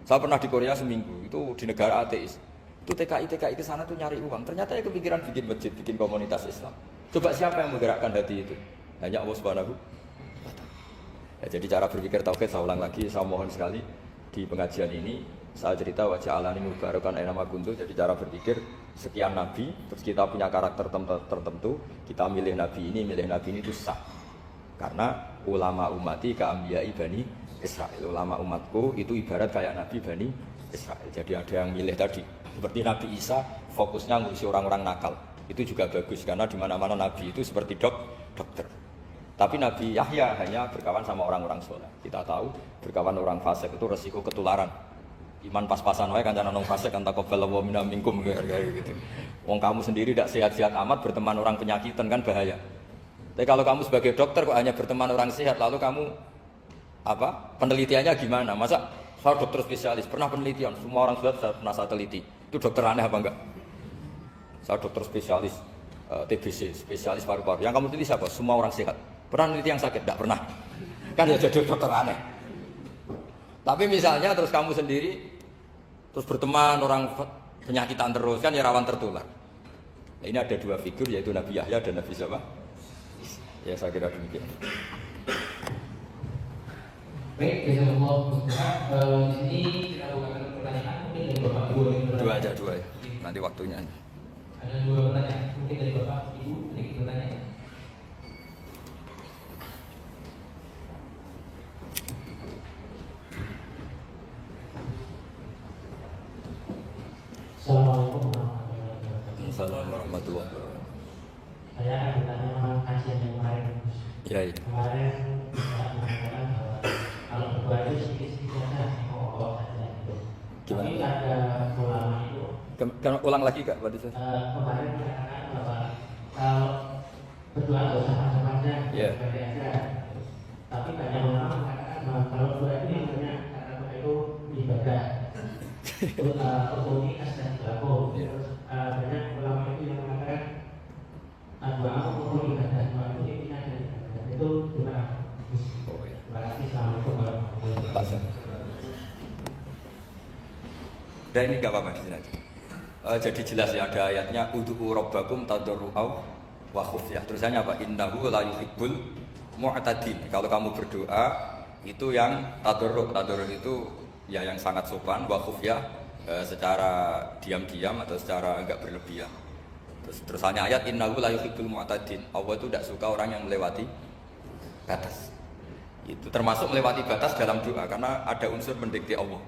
Saya pernah di Korea seminggu, itu di negara ateis. Itu TKI ke sana tuh nyari uang. Ternyata ya kepikiran bikin masjid, bikin komunitas Islam. Coba siapa yang menggerakkan hati itu? Hanya Allah Subhanahu wa Ta'ala. Ya, jadi cara berpikir tauhid saya ulang lagi, saya mohon sekali di pengajian ini saya cerita wajah alani mubarakan nama kuntu. Jadi cara berpikir sekian nabi, terus kita punya karakter tertentu, kita milih nabi ini itu sah. Karena ulama umati ka'ambiyai Bani Israel. Ulama umatku itu ibarat kayak nabi Bani Israel. Jadi ada yang milih tadi. Seperti Nabi Isa fokusnya ngurusi orang-orang nakal. Itu juga bagus karena di mana-mana nabi itu seperti dokter. Tapi Nabi Yahya hanya berkawan sama orang-orang soleh. Kita tahu berkawan orang fasik itu resiko ketularan. Iman pas-pasan wae kancane nang fasik kan taqabbalallahu minna minkum kayak gitu. Wong kamu sendiri tidak sehat-sehat amat berteman orang penyakitan kan bahaya. Tapi kalau kamu sebagai dokter kok hanya berteman orang sehat lalu kamu penelitiannya gimana? Masa saya dokter spesialis, pernah penelitian, semua orang sudah pernah saya teliti. Itu dokter aneh apa enggak? Saya dokter spesialis TBC, spesialis paru-paru. Yang kamu teliti siapa? Semua orang sehat. Pernah meneliti yang sakit? Enggak pernah. Kan ya jadi dokter aneh. Tapi misalnya terus kamu sendiri terus berteman orang penyakitan terus kan ya rawan tertular. Nah, ini ada dua figur yaitu Nabi Yahya dan Nabi siapa? Ya saya kira demikian. Baik, jazakallah. Di sini kita bukan pertanyaan mungkin dari Bapak Dua aja ya. Nanti waktunya. Ada dua pertanyaan mungkin dari Bapak Ibu sedikit pertanyaan. Assalamualaikum warahmatullahi wabarakatuh. Saya akan bertanya tentang kajian yang kemarin. Ya. Kemarin saya mengatakan bahwa kalau berdoa itu sedikit-sedikit saja, mau saja gitu. Gimana? Tapi ada ulama itu. Ulang lagi Kak, berarti saya. Kemarin mengatakan bahwa kalau berdoa nggak usah macam-macam, seperti aja. Tapi banyak ulama mengatakan bahwa kalau doa itu yang banyak karena doa itu ibadah. Rutinitas dan sembako. Terus banyak ulama itu yang mengatakan doa rukun ibadah, doa itu intinya dari ibadah. Itu gimana? Terima kasih. Assalamualaikum warahmatullahi wabarakatuh. Dan ini nggak apa-apa di sini aja. Jadi jelas ya ada ayatnya ud'u rabbakum tadarru'aw wa khufyah. Terusannya apa? Innahu la yuhibbul mu'tadin. Kalau kamu berdoa itu yang tadarru'. Tadarru' itu ya yang sangat sopan, wa khufyah secara diam-diam atau secara enggak berlebihan. Terusannya ayat innahu la yuhibbul mu'tadin. Allah itu tidak suka orang yang melewati batas. Itu termasuk melewati batas dalam doa karena ada unsur mendikte Allah.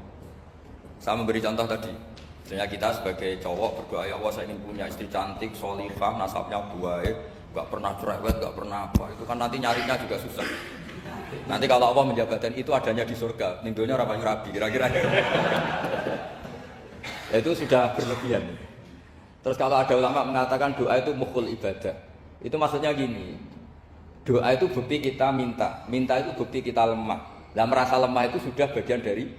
Saya memberi contoh tadi. Misalnya kita sebagai cowok berdoa, ya Allah saya ingin punya istri cantik, sholihah, nasabnya baik, gak pernah cerewet, gak pernah apa. Itu kan nanti nyarinya juga susah. Nanti kalau Allah menjabatkan itu adanya di surga, ninggalnya rapi rabi, kira-kira. Itu sudah berlebihan. Terus kalau ada ulama mengatakan doa itu mukhul ibadah, itu maksudnya gini. Doa itu bukti kita minta itu bukti kita lemah. Nah merasa lemah itu sudah bagian dari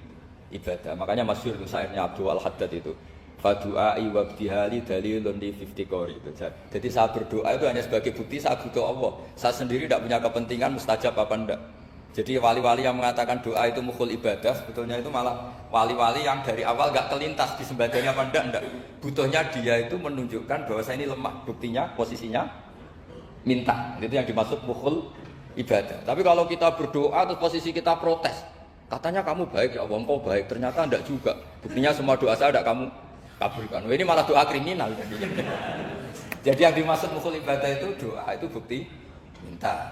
ibadah. Makanya masyhur syairnya Abdul Al-Haddad itu. Fadu'ai wabdihali dalilun li fiftikori itu. Jadi saya berdoa itu hanya sebagai bukti saya butuh Allah. Saya sendiri tidak punya kepentingan mustajab apa enggak. Jadi wali-wali yang mengatakan doa itu mukhul ibadah, sebetulnya itu malah wali-wali yang dari awal enggak kelintas disembadanya apa enggak. Butuhnya dia itu menunjukkan bahwa saya ini lemah. Buktinya posisinya minta, itu yang dimaksud mukhul ibadah. Tapi kalau kita berdoa terus posisi kita protes, katanya kamu baik ya Allah, engkau baik, ternyata enggak juga. Buktinya semua doa saya tidak kamu kabulkan. Ini malah doa kriminal. Jadi yang dimaksud mukhul ibadah itu doa itu bukti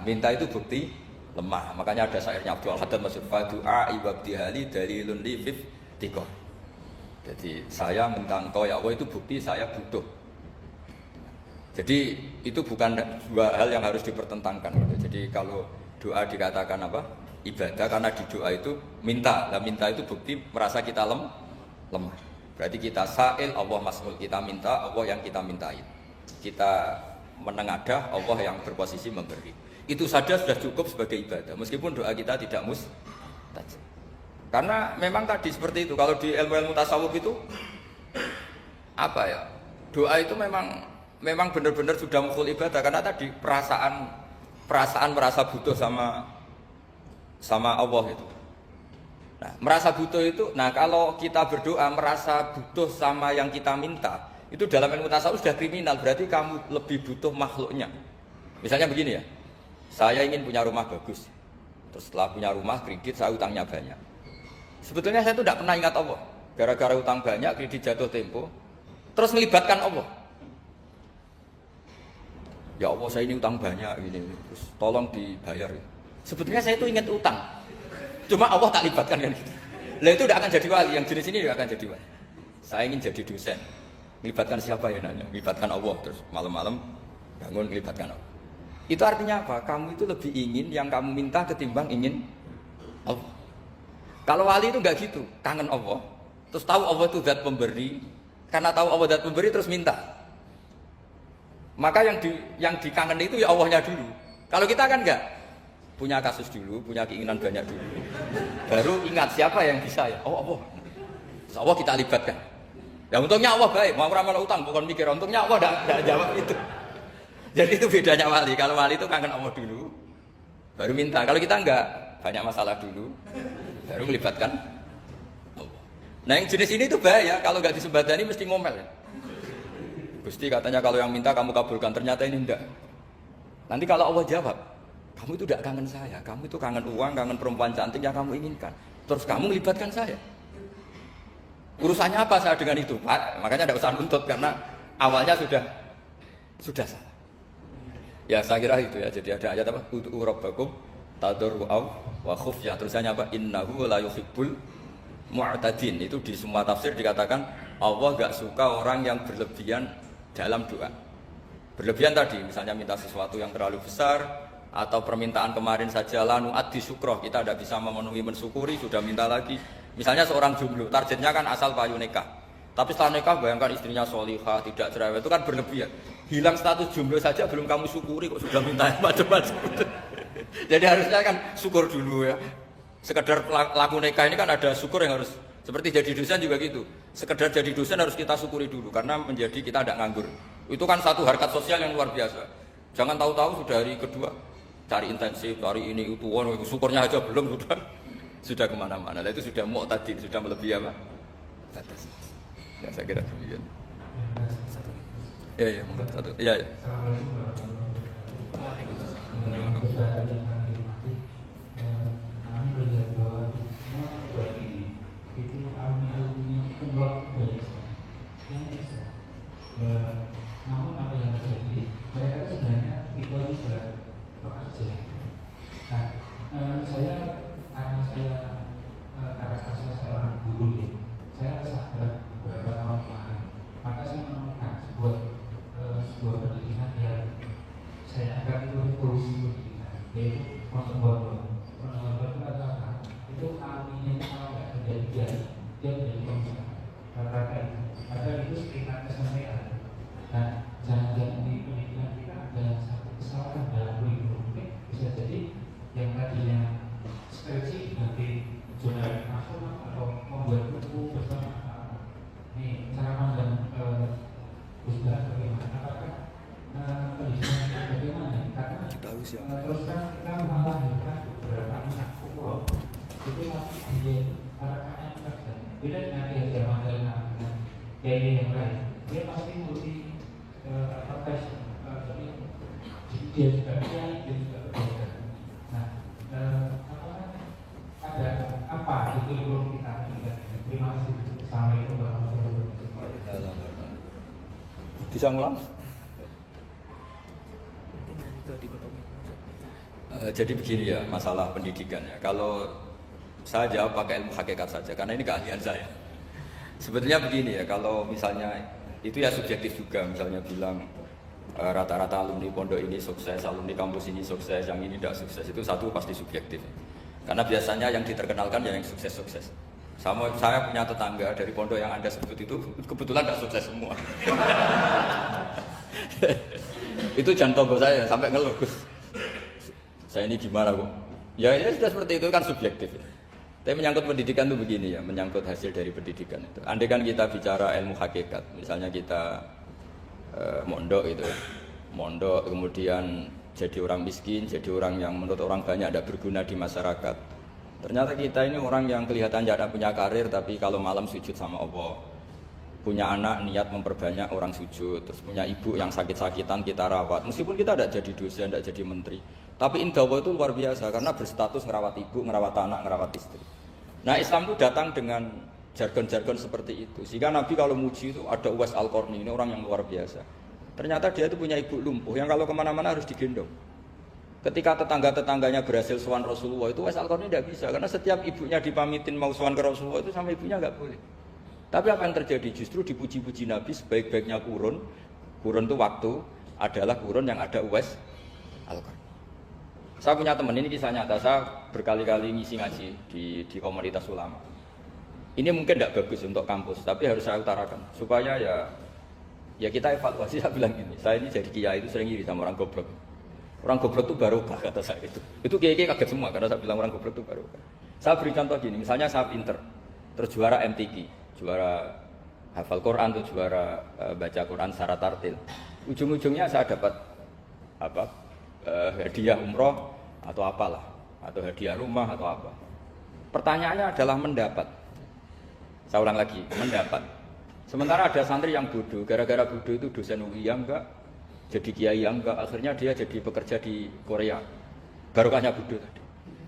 minta itu bukti lemah. Makanya ada syairnya Abdul Haddad maksud fadu'a ibabdihali dalilun li fiftikor. Jadi saya minta engkau ya Allah itu bukti saya butuh. Jadi itu bukan dua hal yang harus dipertentangkan. Jadi kalau doa dikatakan apa? Ibadah karena di doa itu minta. Nah minta itu bukti merasa kita lemah. Berarti kita sa'il, Allah mas'ul. Kita minta, Allah yang kita mintain. Kita menengadah, Allah yang berposisi memberi. Itu saja sudah cukup sebagai ibadah. Meskipun doa kita tidak mustajab. Karena memang tadi seperti itu. Kalau di ilmu-ilmu tasawuf itu apa ya? Doa itu memang benar-benar sudah mukhul ibadah karena tadi perasaan merasa butuh sama Allah itu. Nah, merasa butuh itu, nah kalau kita berdoa merasa butuh sama yang kita minta, itu dalam ilmu tasawuf sudah kriminal, berarti kamu lebih butuh makhluknya. Misalnya begini ya, saya ingin punya rumah bagus, terus setelah punya rumah kredit saya utangnya banyak. Sebetulnya saya itu tidak pernah ingat Allah, gara-gara utang banyak kredit jatuh tempo, terus melibatkan Allah. Ya Allah saya ini utang banyak ini, terus tolong dibayar. Sebetulnya saya itu ingat utang, cuma Allah tak libatkan kan gitu. Lah itu tidak akan jadi wali, yang jenis ini tidak akan jadi wali. Saya ingin jadi dosen, melibatkan siapa ya nanya? Melibatkan Allah, terus malam-malam bangun melibatkan Allah. Itu artinya apa? Kamu itu lebih ingin yang kamu minta ketimbang ingin Allah. Kalau wali itu enggak gitu, kangen Allah, terus tahu Allah itu zat pemberi, karena tahu Allah zat pemberi terus minta. Maka yang dikangen itu ya Allahnya dulu. Kalau kita kan enggak, punya kasus dulu, punya keinginan banyak dulu, baru ingat siapa yang bisa ya. Oh Allah, terus Allah kita libatkan. Ya untungnya Allah baik, mau ramal utang bukan mikir, untungnya Allah tidak jawab itu. Jadi itu bedanya wali. Kalau wali itu kangen Allah dulu, baru minta. Kalau kita enggak, banyak masalah dulu, baru melibatkan Allah. Nah yang jenis ini tuh bahaya. Kalau enggak disembadani mesti ngomel. Gusti katanya kalau yang minta kamu kabulkan, ternyata ini enggak. Nanti kalau Allah jawab, kamu itu tidak kangen saya, kamu itu kangen uang, kangen perempuan cantik yang kamu inginkan. Terus kamu melibatkan saya. Urusannya apa saya dengan itu, Pak? Makanya tidak usah nuntut karena awalnya sudah salah. Ya saya kira itu ya. Jadi ada ayat apa? Ud'u rabbakum tadarru'an wa khufya. Terusannya apa? Innahu la yuhibbul mu'tadin. Itu di semua tafsir dikatakan Allah enggak suka orang yang berlebihan dalam doa. Berlebihan tadi, misalnya minta sesuatu yang terlalu besar, atau permintaan kemarin saja lanu adi syukroh, kita tidak bisa memenuhi mensyukuri, sudah minta lagi. Misalnya seorang jomblo, targetnya kan asal payu nikah. Tapi setelah nikah bayangkan istrinya sholihah, tidak cerewet, itu kan berlebihan. Hilang status jomblo saja belum kamu syukuri kok sudah minta macam-macam. Jadi harusnya kan syukur dulu ya. Sekedar laku nikah ini kan ada syukur yang harus. Seperti jadi dosen juga gitu. Sekedar jadi dosen harus kita syukuri dulu karena menjadi kita tidak nganggur. Itu kan satu harkat sosial yang luar biasa. Jangan tahu-tahu sudah hari kedua cari intensif, cari ini itu, syukurnya aja belum sudah kemana-mana. Nah, itu sudah mu'tadin, sudah melebihi apa? Batas. Ya saya kira demikian. Ya mungkin satu. Ya. Namun apa yang terjadi, mereka sebenarnya itu sudah bekerja. Nah, saya kayak yang lain, dia pasti mesti tes, jadi dia juga kiai, dia juga berbeda. Nah, ada apa itu belum kita lihat. Terima kasih. Assalamualaikum warahmatullahi wabarakatuh. Bisa ngulang? Jadi begini ya masalah pendidikan ya. Kalau saya jawab pakai ilmu hakikat saja karena ini keahlian saya. Sebetulnya begini ya, kalau misalnya itu ya subjektif juga, misalnya bilang rata-rata alumni pondok ini sukses, alumni kampus ini sukses, yang ini tidak sukses, itu satu pasti subjektif. Karena biasanya yang diterkenalkan ya yang sukses-sukses. Saya punya tetangga dari pondok yang Anda sebut itu kebetulan tidak sukses semua. Itu jantung saya sampai ngeluh, Gus. Saya ini gimana kok? Ya ini sudah seperti itu kan subjektif. Tapi menyangkut pendidikan itu begini ya, menyangkut hasil dari pendidikan itu. Andai kan kita bicara ilmu hakikat, misalnya kita mondok itu, mondok kemudian jadi orang miskin, jadi orang yang menurut orang banyak tidak berguna di masyarakat. Ternyata kita ini orang yang kelihatan tidak punya karir, tapi kalau malam sujud sama Allah. Punya anak niat memperbanyak orang sujud, terus punya ibu yang sakit-sakitan kita rawat. Meskipun kita tidak jadi dosen, tidak jadi menteri, tapi indah Allah itu luar biasa karena berstatus ngerawat ibu, ngerawat anak, ngerawat istri. Nah Islam itu datang dengan jargon-jargon seperti itu. Sehingga Nabi kalau muji itu ada Uwais Al-Qarni, ini orang yang luar biasa. Ternyata dia itu punya ibu lumpuh yang kalau kemana-mana harus digendong. Ketika tetangga-tetangganya berhasil sowan Rasulullah itu Uwais Al-Qarni tidak bisa karena setiap ibunya dipamitin mau sowan ke Rasulullah itu sama ibunya nggak boleh. Tapi apa yang terjadi? Justru dipuji-puji Nabi sebaik-baiknya kurun. Kurun itu waktu adalah kurun yang ada Uwais Al-Qarni. Saya punya teman, ini kisah nyata, saya berkali-kali ngisi ngaji di komunitas ulama. Ini mungkin tidak bagus untuk kampus, tapi harus saya utarakan supaya ya kita evaluasi. Saya bilang gini, saya ini jadi kiai itu sering iri sama orang goblok. Orang goblok itu barokah kata saya itu. Itu kiai-kiai kaget semua karena saya bilang orang goblok itu barokah. Saya beri contoh gini, misalnya saya pinter, terus juara MTQ, juara hafal Quran atau juara baca Quran secara tartil. Ujung-ujungnya saya dapat hadiah umroh atau apalah, atau hadiah rumah atau apa. Pertanyaannya adalah mendapat. Saya ulang lagi, mendapat. Sementara ada santri yang bodoh, gara-gara bodoh itu dosen UI yang enggak, jadi kiai yang enggak, akhirnya dia jadi pekerja di Korea. Barokahnya bodoh tadi.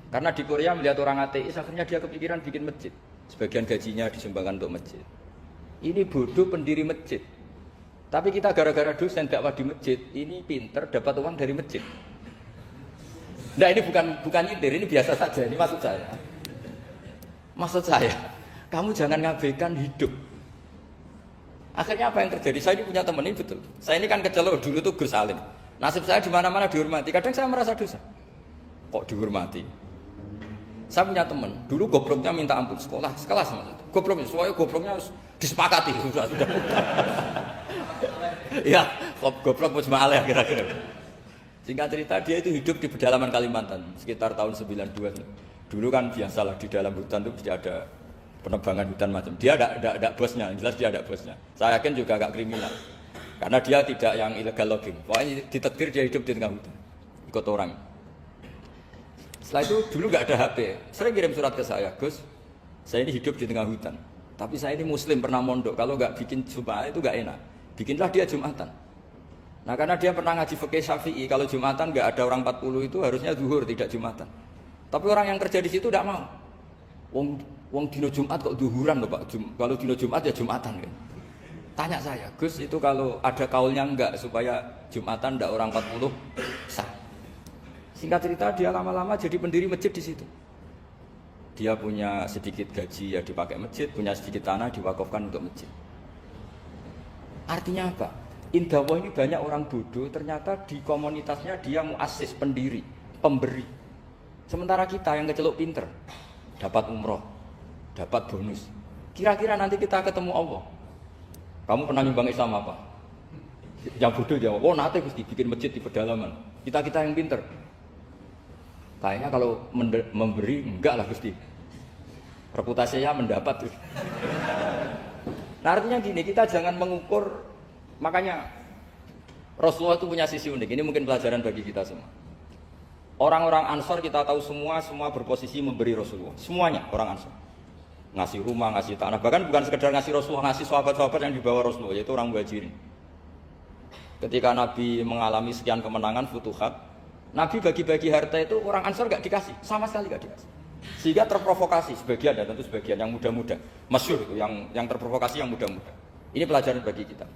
Karena di Korea melihat orang ateis, akhirnya dia kepikiran bikin masjid. Sebagian gajinya disumbangkan untuk masjid. Ini bodoh pendiri masjid. Tapi kita gara-gara dosen dakwah di masjid, ini pinter dapat uang dari masjid. Nah ini bukan nyindir, ini biasa saja. Ini maksud saya. Maksud saya, kamu jangan ngabaikan hidup. Akhirnya apa yang terjadi? Saya ini punya teman ini betul. Saya ini kan kecelok dulu tuh Gus Salim. Nasib saya di mana-mana dihormati. Kadang saya merasa dosa. Kok dihormati? Saya punya teman, dulu gobloknya minta ampun sekelas maksudnya. Gobloknya, soalnya gobloknya harus disepakati sudah. Ya, goblok mus ma'aleh kira-kira. Singkat cerita dia itu hidup di pedalaman Kalimantan sekitar tahun 92. Dulu kan biasalah di dalam hutan itu pasti ada penebangan hutan macam. Dia ada bosnya, jelas dia ada bosnya. Saya yakin juga agak kriminal. Karena dia tidak yang illegal logging. Pokoknya ditetir dia hidup di tengah hutan. Ikut orang. Setelah itu dulu nggak ada HP. Sering kirim surat ke saya, Gus, saya ini hidup di tengah hutan. Tapi saya ini muslim pernah mondok. Kalau nggak bikin Jumat itu nggak enak. Bikinlah dia Jumatan. Nah karena dia pernah ngaji fikih Syafi'i, kalau Jumatan nggak ada orang 40 itu harusnya zuhur tidak Jumatan. Tapi orang yang kerja di situ tidak mau. Wong dino Jumat kok zuhuran loh Pak. Kalau dino Jumat ya Jumatan kan. Tanya saya, Gus itu kalau ada kaulnya enggak supaya Jumatan tidak orang 40 sah. Singkat cerita dia lama-lama jadi pendiri masjid di situ. Dia punya sedikit gaji ya dipakai masjid, punya sedikit tanah diwakafkan untuk masjid. Artinya apa? Indah ini banyak orang bodoh, ternyata di komunitasnya dia muassis, pendiri, pemberi. Sementara kita yang kecelok pinter, dapat umroh, dapat bonus. Kira-kira nanti kita ketemu Allah. Kamu pernah nyumbang Islam apa? Yang bodoh jawab, oh nanti Gusti bikin masjid di pedalaman. Kita yang pinter. Kayaknya kalau memberi, enggak lah Gusti. Reputasinya mendapat. Nah artinya gini, kita jangan mengukur. Makanya Rasulullah itu punya sisi unik. Ini mungkin pelajaran bagi kita semua. Orang-orang Ansor kita tahu semua berposisi memberi Rasulullah. Semuanya orang Ansor. ngasih rumah, ngasih tanah, bahkan bukan sekedar ngasih Rasulullah, ngasih sahabat-sahabat yang dibawa Rasulullah, yaitu orang Muhajirin. Ketika Nabi mengalami sekian kemenangan, futuhat, Nabi bagi-bagi harta itu orang Ansor gak dikasih, sama sekali gak dikasih. Sehingga terprovokasi sebagian, dan tentu sebagian yang muda-muda, masyhur itu, yang terprovokasi yang muda-muda. Ini pelajaran bagi kita.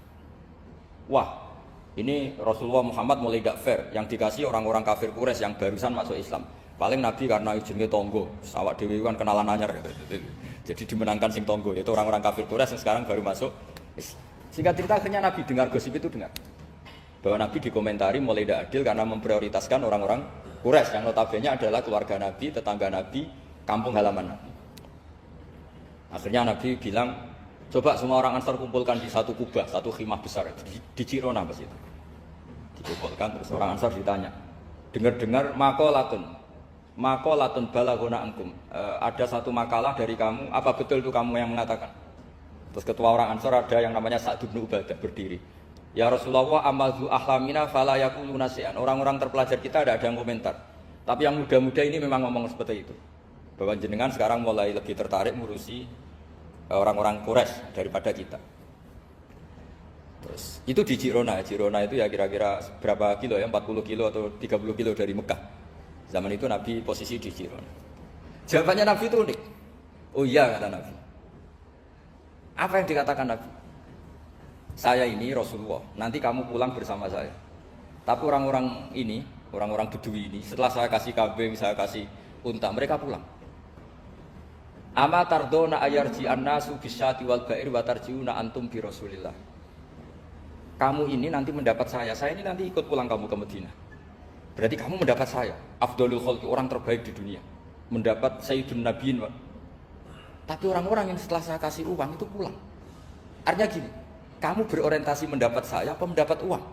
Wah, ini Rasulullah Muhammad mulai gak fair, yang dikasih orang-orang kafir Quraisy yang barusan masuk Islam. Paling Nabi karena jenenge tonggo, awak dhewe kan kenalan anyar. Jadi dimenangkan sing tonggo, yaitu orang-orang kafir Quraisy yang sekarang baru masuk. Sehingga cerita akhirnya Nabi dengar gosip itu, dengar bahwa Nabi dikomentari mulai tidak adil karena memprioritaskan orang-orang Quraisy yang notabene adalah keluarga Nabi, tetangga Nabi, kampung halaman Nabi. Akhirnya Nabi bilang, coba semua orang Ansar kumpulkan di satu kubah, satu khimah besar di Cirona pas itu. Dikumpulkan, terus orang Ansar ditanya, dengar-dengar makolatun balagona angkum, ada satu makalah dari kamu, apa betul itu kamu yang mengatakan? Terus ketua orang Ansar ada yang namanya Sa'd bin Ubadah berdiri. Ya Rasulullah, amadzu ahlamina fala yaquluna syai'an. Orang-orang terpelajar kita ada yang komentar. Tapi yang muda-muda ini memang ngomong seperti itu. Bahwa jenengan sekarang mulai lebih tertarik ngurusi orang-orang Quraisy daripada kita. Terus itu di Cirona. Cirona itu ya kira-kira berapa kilo ya? 40 kilo atau 30 kilo dari Mekah. Zaman itu Nabi posisi di Cirona. Jawabannya Nabi itu unik. Oh iya, kata Nabi. Apa yang dikatakan Nabi? Saya ini Rasulullah, nanti kamu pulang bersama saya. Tapi orang-orang ini, orang-orang Bedui ini, setelah saya kasih kambing, saya kasih unta, mereka pulang. Ama tardona ayarji annasu bisyati wal ba'ir wa tarjiuna antum bi Rasulillah. Kamu ini nanti mendapat saya ini nanti ikut pulang kamu ke Madinah. Berarti kamu mendapat saya, afdalul khalqi, orang terbaik di dunia. Mendapat sayyidun nabiyyin. Tapi orang-orang yang setelah saya kasih uang itu pulang. Artinya gini, kamu berorientasi mendapat saya apa mendapat uang?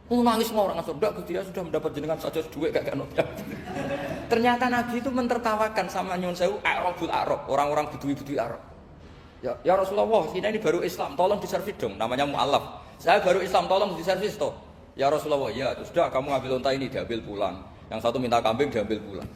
Nangis semua orang Ansor, enggak, dia sudah mendapat jenengan saja duit gak nota. Ternyata Nabi itu mentertawakan sama Nyun Sewu Arabul Arab, orang-orang Bedui Arab. Ya Rasulullah, ini baru Islam, tolong diservis dong, namanya mu'alaf. Saya baru Islam, tolong diservis toh. Ya Rasulullah, ya sudah kamu ambil unta ini, diambil pulang. Yang satu minta kambing, diambil pulang.